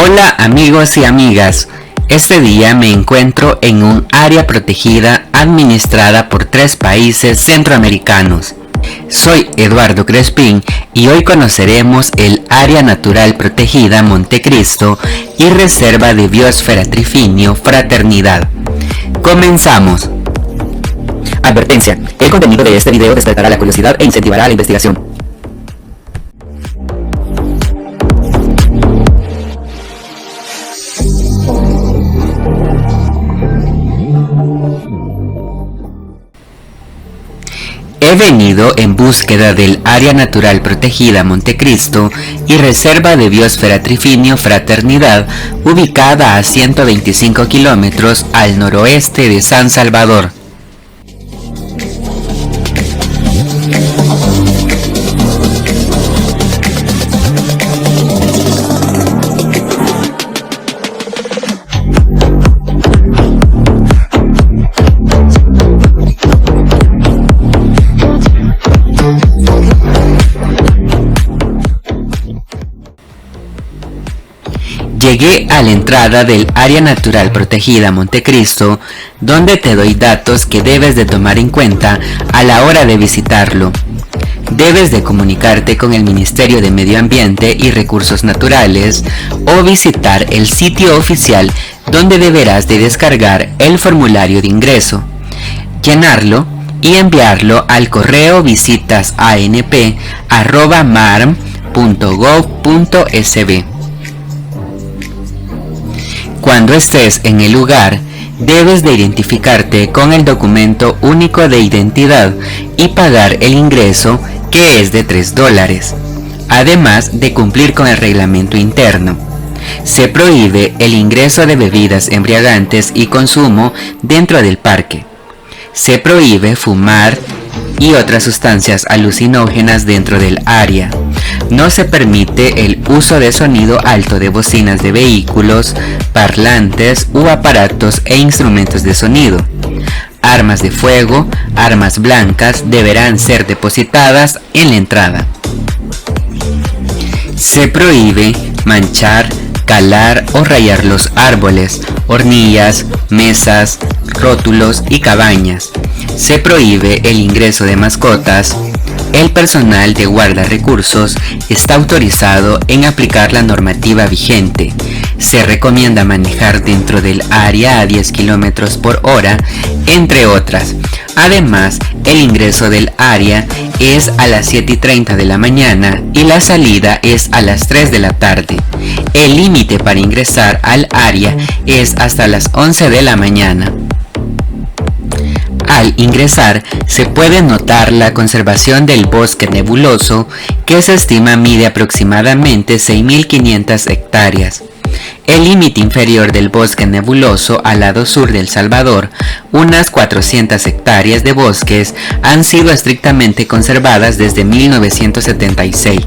Hola amigos y amigas, este día me encuentro en un área protegida administrada por 3 países centroamericanos. Soy Eduardo Crespín y hoy conoceremos el Área Natural Protegida Montecristo y Reserva de Biosfera Trifinio Fraternidad. Comenzamos. Advertencia: el contenido de este video despertará la curiosidad e incentivará la investigación. He venido en búsqueda del Área Natural Protegida Montecristo y Reserva de Biosfera Trifinio Fraternidad, ubicada a 125 kilómetros al noroeste de San Salvador. Llegué a la entrada del Área Natural Protegida Montecristo, donde te doy datos que debes de tomar en cuenta a la hora de visitarlo. Debes de comunicarte con el Ministerio de Medio Ambiente y Recursos Naturales o visitar el sitio oficial donde deberás de descargar el formulario de ingreso, llenarlo y enviarlo al correo visitas.anp@marm.gov.sb. Cuando estés en el lugar, debes de identificarte con el documento único de identidad y pagar el ingreso, que es de $3, además de cumplir con el reglamento interno. Se prohíbe el ingreso de bebidas embriagantes y consumo dentro del parque. Se prohíbe fumar y otras sustancias alucinógenas dentro del área. No se permite el uso de sonido alto de bocinas de vehículos, parlantes u aparatos e instrumentos de sonido. Armas de fuego, armas blancas deberán ser depositadas en la entrada. Se prohíbe manchar, calar o rayar los árboles, hornillas, mesas, rótulos y cabañas. Se prohíbe el ingreso de mascotas. El personal de guardarrecursos está autorizado en aplicar la normativa vigente. Se recomienda manejar dentro del área a 10 km por hora, entre otras. Además, el ingreso del área es a las 7:30 de la mañana y la salida es a las 3 de la tarde. El límite para ingresar al área es hasta las 11 de la mañana. Al ingresar, se puede notar la conservación del bosque nebuloso, que se estima mide aproximadamente 6.500 hectáreas. El límite inferior del bosque nebuloso al lado sur de El Salvador, unas 400 hectáreas de bosques, han sido estrictamente conservadas desde 1976.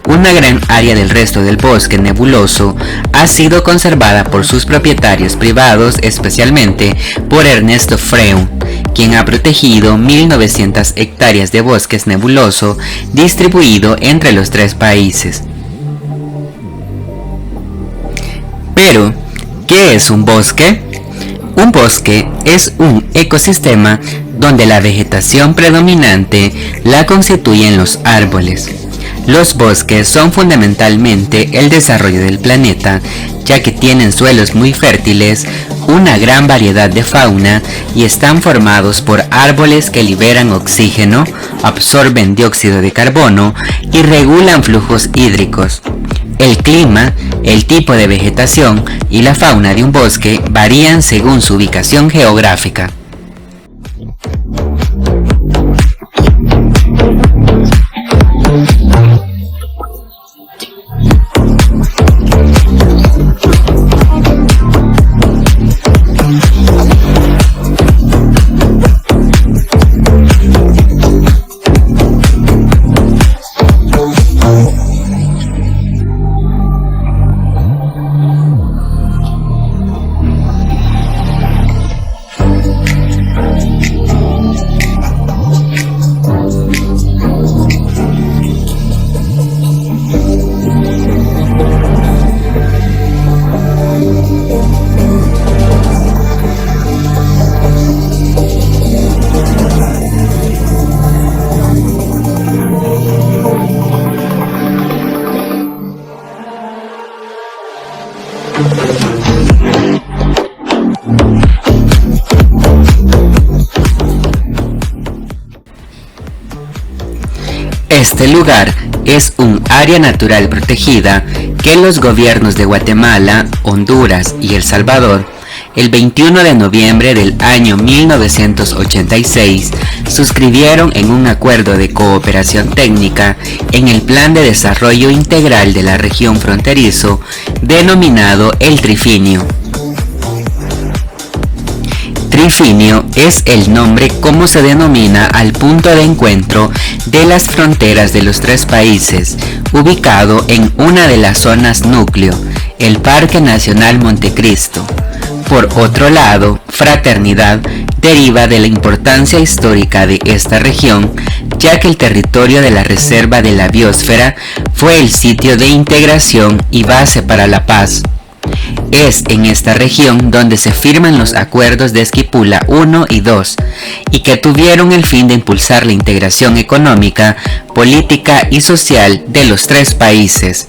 Una gran área del resto del bosque nebuloso ha sido conservada por sus propietarios privados, especialmente por Ernesto Freund, quien ha protegido 1.900 hectáreas de bosques nebuloso distribuido entre los 3 países. Pero, ¿qué es un bosque? Un bosque es un ecosistema donde la vegetación predominante la constituyen los árboles. Los bosques son fundamentalmente el desarrollo del planeta, ya que tienen suelos muy fértiles, una gran variedad de fauna y están formados por árboles que liberan oxígeno, absorben dióxido de carbono y regulan flujos hídricos. El clima, el tipo de vegetación y la fauna de un bosque varían según su ubicación geográfica. Este lugar es un área natural protegida que los gobiernos de Guatemala, Honduras y El Salvador, el 21 de noviembre del año 1986, suscribieron en un acuerdo de cooperación técnica en el Plan de Desarrollo Integral de la Región Fronterizo, denominado el Trifinio. Trifinio es el nombre como se denomina al punto de encuentro de las fronteras de los tres países, ubicado en una de las zonas núcleo, el Parque Nacional Montecristo. Por otro lado, fraternidad deriva de la importancia histórica de esta región, ya que el territorio de la Reserva de la Biosfera fue el sitio de integración y base para la paz. Es en esta región donde se firman los acuerdos de Esquipula I y II, y que tuvieron el fin de impulsar la integración económica, política y social de los tres países.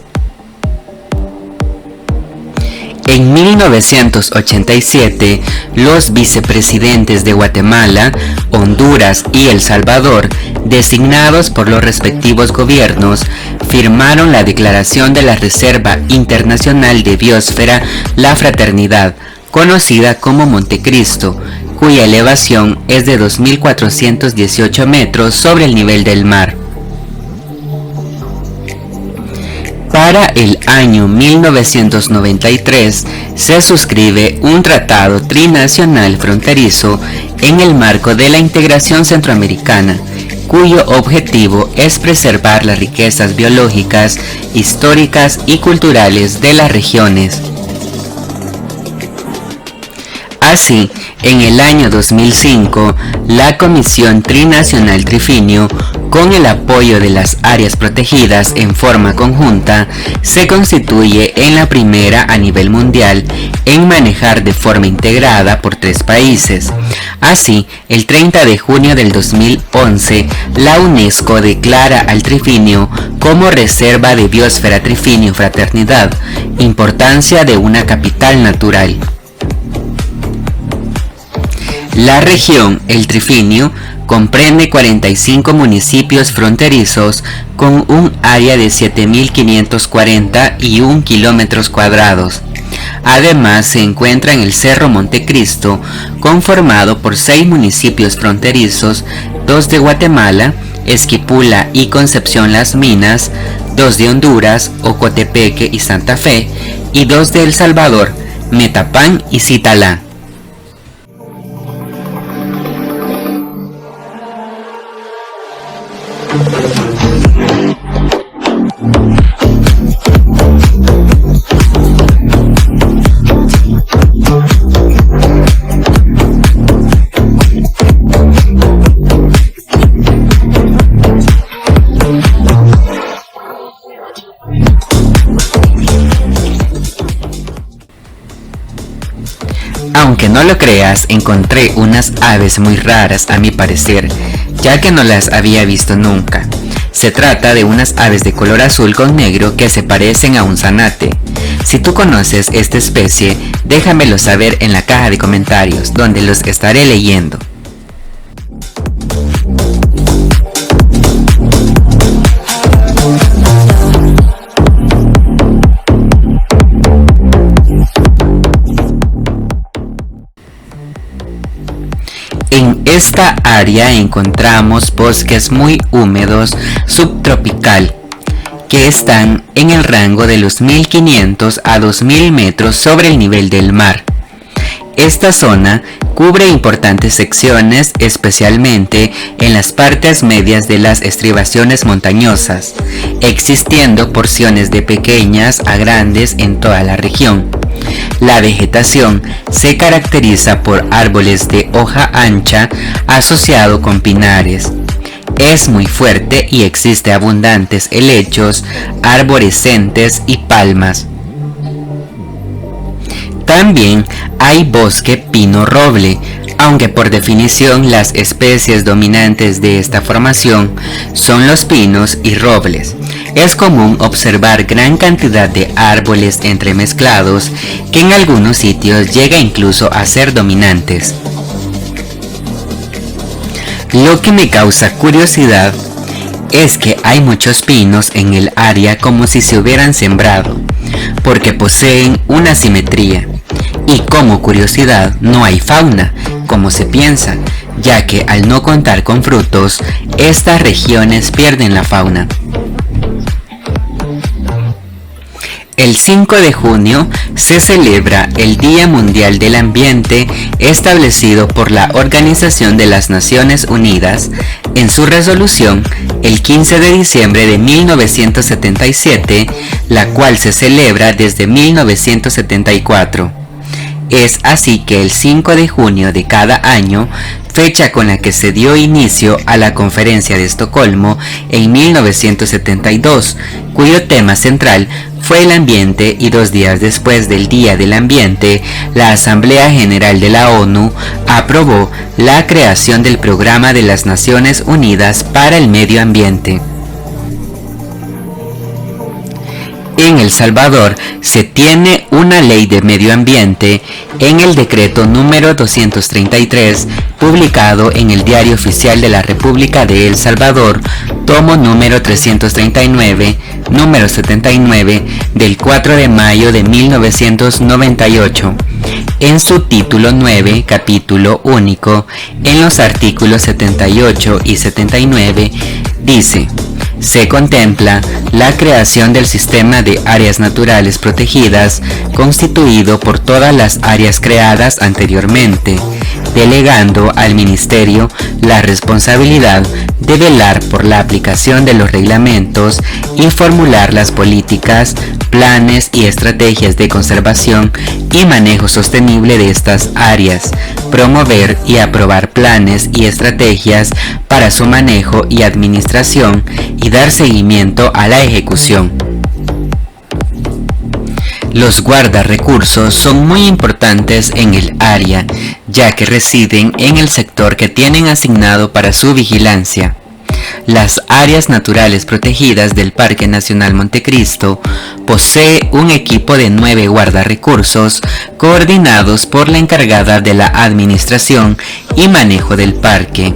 En 1987, los vicepresidentes de Guatemala, Honduras y El Salvador, designados por los respectivos gobiernos, firmaron la Declaración de la Reserva Internacional de Biosfera La Fraternidad, conocida como Montecristo, cuya elevación es de 2.418 metros sobre el nivel del mar. Para el año 1993 se suscribe un tratado trinacional fronterizo en el marco de la integración centroamericana, cuyo objetivo es preservar las riquezas biológicas, históricas y culturales de las regiones. Así, en el año 2005, la Comisión Trinacional Trifinio, con el apoyo de las áreas protegidas en forma conjunta, se constituye en la primera a nivel mundial en manejar de forma integrada por tres países. Así, el 30 de junio del 2011, la UNESCO declara al Trifinio como Reserva de Biosfera Trifinio Fraternidad, importancia de una capital natural. La región, el Trifinio, comprende 45 municipios fronterizos con un área de 7.541 kilómetros cuadrados. Además, se encuentra en el Cerro Montecristo, conformado por 6 municipios fronterizos, 2 de Guatemala, Esquipula y Concepción Las Minas, 2 de Honduras, Ocotepeque y Santa Fe, y 2 de El Salvador, Metapán y Citalá. Aunque no lo creas, encontré unas aves muy raras a mi parecer, ya que no las había visto nunca. Se trata de unas aves de color azul con negro que se parecen a un zanate. Si tú conoces esta especie, déjamelo saber en la caja de comentarios, donde los estaré leyendo. En esta área encontramos bosques muy húmedos subtropical que están en el rango de los 1.500 a 2.000 metros sobre el nivel del mar. Esta zona cubre importantes secciones, especialmente en las partes medias de las estribaciones montañosas, existiendo porciones de pequeñas a grandes en toda la región. La vegetación se caracteriza por árboles de hoja ancha asociado con pinares. Es muy fuerte y existe abundantes helechos, arborescentes y palmas. También hay bosque pino roble, Aunque por definición las especies dominantes de esta formación son los pinos y robles, es común observar gran cantidad de árboles entremezclados que en algunos sitios llega incluso a ser dominantes. Lo que me causa curiosidad es que hay muchos pinos en el área como si se hubieran sembrado, porque poseen una simetría. Y como curiosidad, no hay fauna, como se piensa, ya que al no contar con frutos, estas regiones pierden la fauna. El 5 de junio se celebra el Día Mundial del Ambiente establecido por la Organización de las Naciones Unidas en su resolución el 15 de diciembre de 1977, la cual se celebra desde 1974. Es así que el 5 de junio de cada año, fecha con la que se dio inicio a la Conferencia de Estocolmo en 1972, cuyo tema central fue el ambiente, y 2 días después del Día del Ambiente, la Asamblea General de la ONU aprobó la creación del Programa de las Naciones Unidas para el Medio Ambiente. En El Salvador se tiene una ley de medio ambiente en el decreto número 233, publicado en el Diario Oficial de la República de El Salvador, tomo número 339, número 79, del 4 de mayo de 1998. En su título 9, capítulo único, en los artículos 78 y 79, dice: se contempla la creación del sistema de áreas naturales protegidas constituido por todas las áreas creadas anteriormente, delegando al Ministerio la responsabilidad de velar por la aplicación de los reglamentos y formular las políticas, planes y estrategias de conservación y manejo sostenible de estas áreas, promover y aprobar planes y estrategias para su manejo y administración y dar seguimiento a la ejecución. Los guardarrecursos son muy importantes en el área, ya que residen en el sector que tienen asignado para su vigilancia. Las áreas naturales protegidas del Parque Nacional Montecristo posee un equipo de 9 guardarrecursos coordinados por la encargada de la administración y manejo del parque.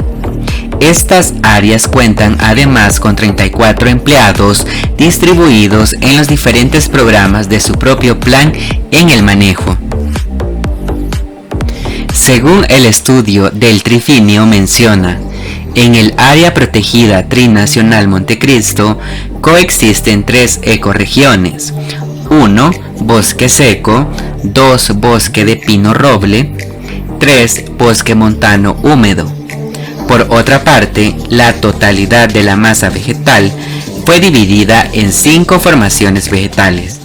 Estas áreas cuentan además con 34 empleados distribuidos en los diferentes programas de su propio plan en el manejo. Según el estudio del Trifinio menciona, en el área protegida Trinacional Montecristo coexisten 3 ecorregiones: 1. Bosque seco, 2. Bosque de pino roble, 3. Bosque montano húmedo. Por otra parte, la totalidad de la masa vegetal fue dividida en 5 formaciones vegetales.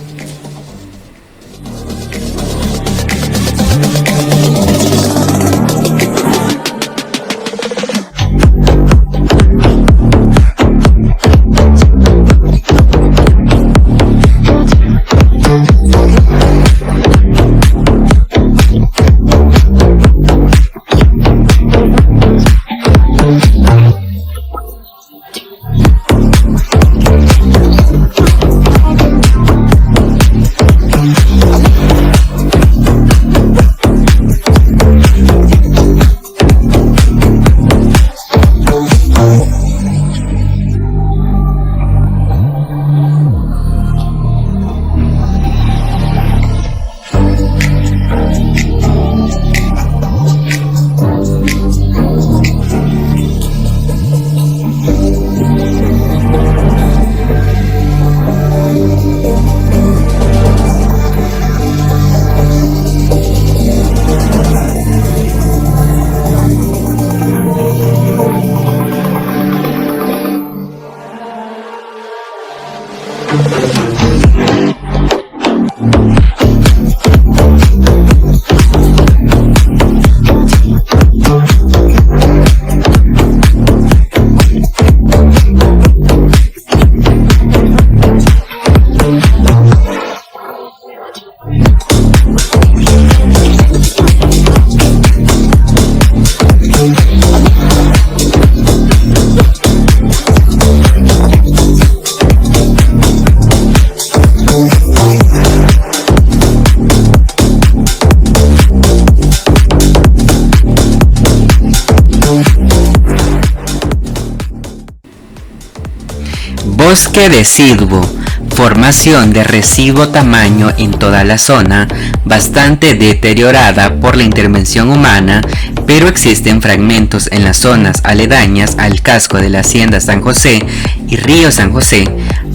Bosque deciduo, formación de residuo tamaño en toda la zona, bastante deteriorada por la intervención humana, pero existen fragmentos en las zonas aledañas al casco de la Hacienda San José y Río San José,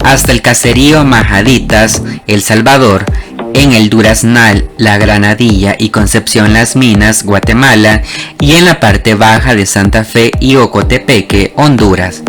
hasta el caserío Majaditas, El Salvador, en el Duraznal, La Granadilla y Concepción Las Minas, Guatemala, y en la parte baja de Santa Fe y Ocotepeque, Honduras.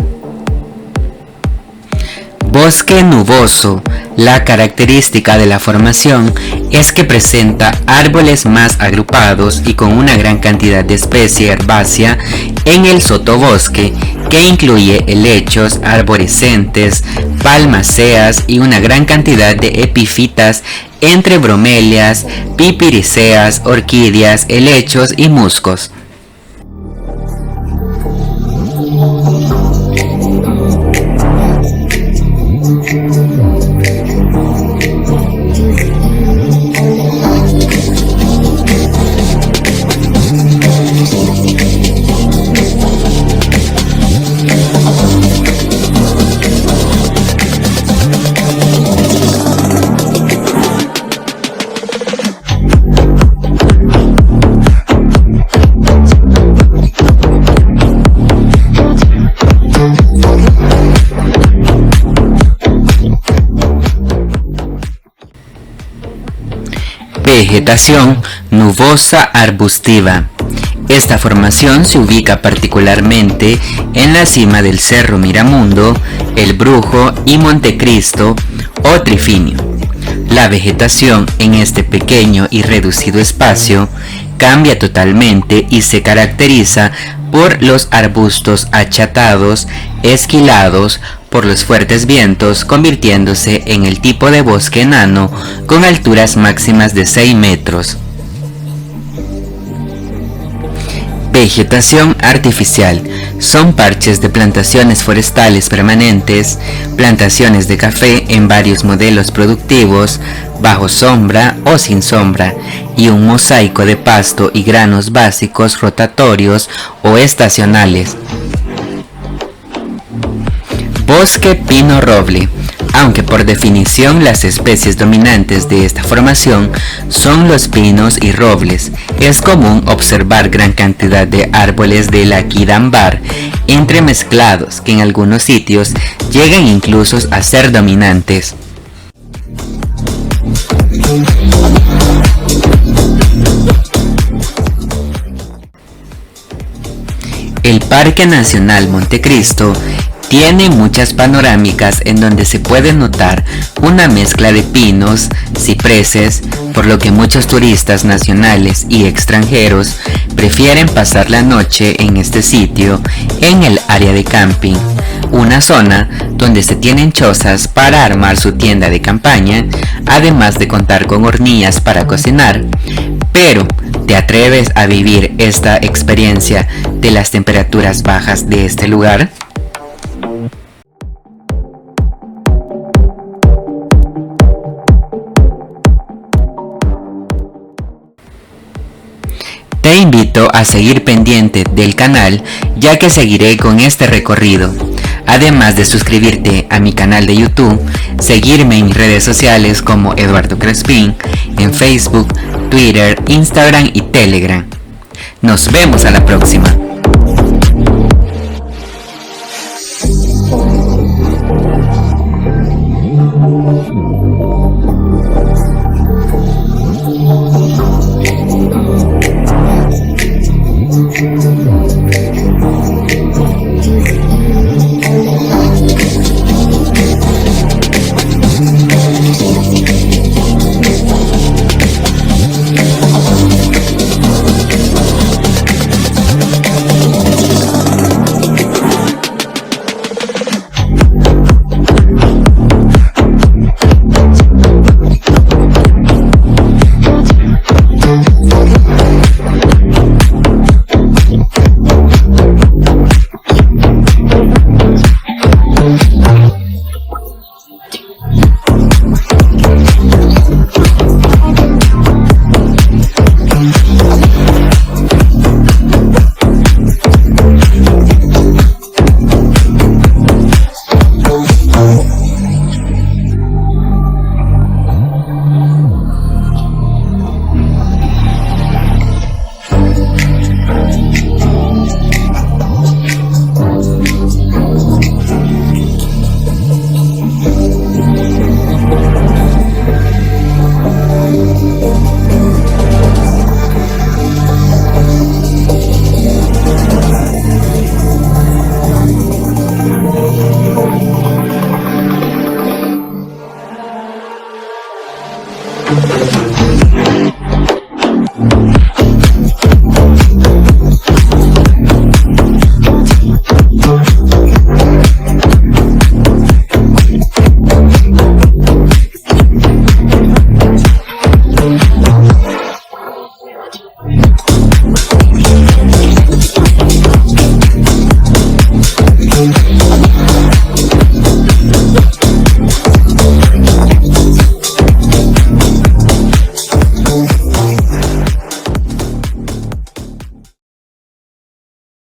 Bosque nuboso. La característica de la formación es que presenta árboles más agrupados y con una gran cantidad de especie herbácea en el sotobosque, que incluye helechos, arborescentes, palmáceas y una gran cantidad de epífitas entre bromelias, pipiriceas, orquídeas, helechos y muscos. Vegetación nubosa arbustiva. Esta formación se ubica particularmente en la cima del Cerro Miramundo, El Brujo y Montecristo o Trifinio. La vegetación en este pequeño y reducido espacio cambia totalmente y se caracteriza por los arbustos achatados, esquilados por los fuertes vientos, convirtiéndose en el tipo de bosque enano con alturas máximas de 6 metros. Vegetación artificial. Son parches de plantaciones forestales permanentes, plantaciones de café en varios modelos productivos, bajo sombra o sin sombra, y un mosaico de pasto y granos básicos rotatorios o estacionales. Bosque pino roble. Aunque por definición las especies dominantes de esta formación son los pinos y robles, es común observar gran cantidad de árboles de laquidambar entremezclados que en algunos sitios llegan incluso a ser dominantes. El Parque Nacional Montecristo tiene muchas panorámicas en donde se puede notar una mezcla de pinos, cipreses, por lo que muchos turistas nacionales y extranjeros prefieren pasar la noche en este sitio en el área de camping, una zona donde se tienen chozas para armar su tienda de campaña, además de contar con hornillas para cocinar. Pero, ¿te atreves a vivir esta experiencia de las temperaturas bajas de este lugar? Te invito a seguir pendiente del canal, ya que seguiré con este recorrido. Además de suscribirte a mi canal de YouTube, seguirme en mis redes sociales como Eduardo Crespin, en Facebook, Twitter, Instagram y Telegram. Nos vemos a la próxima.